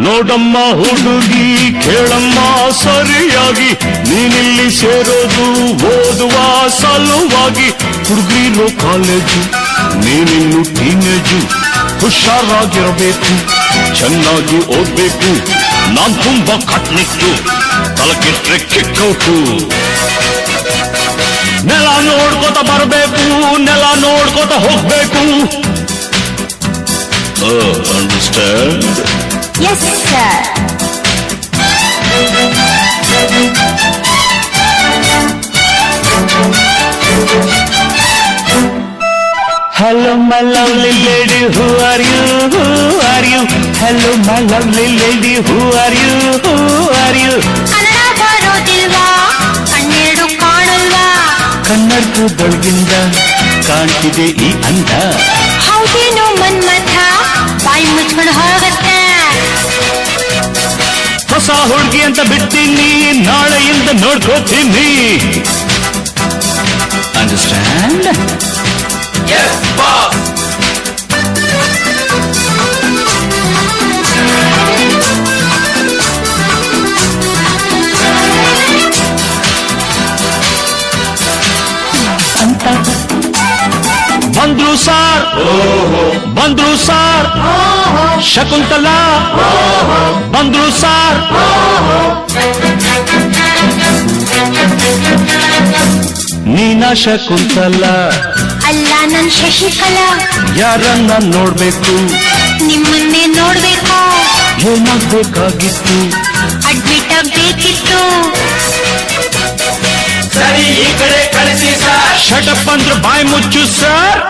ನೋಡಮ್ಮ ಹುಡುಗಿ ಕೇಳಮ್ಮ ಸರಿಯಾಗಿ, ನೀನಿಲ್ಲಿ ಸೇರೋದು ಓದುವ ಸಲುವಾಗಿ. ಹುಡುಗಿರೋ ಕಾಲೇಜು, ನೀನಿನ್ನು ಟೀನೇಜು. ಹುಷಾರಾಗಿರಬೇಕು, ಚೆನ್ನಾಗಿ ಓದ್ಬೇಕು. ನಾನ್ ತುಂಬಾ ಕಟ್ನಿಟ್ಟು, ತಲಕಿಟ್ರೆ ಕಿಕ್ಕೌಟು. ನೆಲ ನೋಡ್ಕೋತ ಬರಬೇಕು, ನೆಲ ನೋಡ್ಕೋತ ಹೋಗ್ಬೇಕು. Understand? Yes, sir. Hello, my lovely lady, who are you? Who are you? Hello, my lovely lady, who are you? Who are you? Kannada ಬರೋದಿಲ್ವಾ, ಕಣ್ಣೆರಡು ಕಾಣಲ್ವಾ? ಕನ್ನಡದೊಳಗಿಂದ ಕಾಣ್ತಿದೆ ಈ ಅಂದ. ಹೌದೇನು ಮನ್ಮಥ, ಬಾಯಿ ಮುಚ್ಕೊಂಡು ಹೋಗತ್ತೆ. ಹೊಸ ಹುಡುಗಿ ಅಂತ ಬಿಡ್ತೀನಿ, ನಾಳೆಯಿಂದ ನೋಡ್ಕೋತೀನಿ. ಅಂಡರ್ಸ್ಟ್ಯಾಂಡ್? Yes, boss. ಅಂತ ಬಂದ್ರು ಸಾರ್, ಬಂದ್ರು ಸಾರ್. ಶಕುಂತಲಾ ಬಂದ್ರು ಸಾರ್. ನೀನಾ ಶಕುಂತಲಾ? ಅಲ್ಲ, ನನ್ ಶಶಿಕಲಾ. ಯಾರನ್ನ ನೋಡ್ಬೇಕು? ನಿಮ್ಮನ್ನೇ ನೋಡ್ಬೇಕು. ಏನಾಗ್ಬೇಕಾಗಿತ್ತು? ಅಡ್ಮಿಟ್ ಆಗ್ಬೇಕಿತ್ತು. ಸರಿ, ಈ ಕಡೆ ಕಳಿಸಿ ಸರ್. ಶಟಪ್ ಅಂದ್ರೆ ಬಾಯಿ ಮುಚ್ಚು ಸರ್.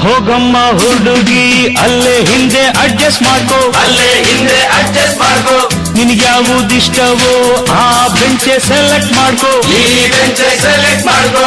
ಹೋಗಮ್ಮ ಹುಡುಗಿ, ಅಲ್ಲೇ ಹಿಂದೆ ಅಡ್ಜಸ್ಟ್ ಮಾಡ್ಕೋ. ಅಲ್ಲೇ ಹಿಂದೆ ಅಡ್ಜಸ್ಟ್ ಮಾಡ್ಕೋ. ನಿನಗೆ ಯಾವುದಿಷ್ಟವೋ ಆ ಬೆಂಚೆ ಸೆಲೆಕ್ಟ್ ಮಾಡ್ಕೋ. ಈ ಬೆಂಚ್ ಸೆಲೆಕ್ಟ್ ಮಾಡ್ಕೋ.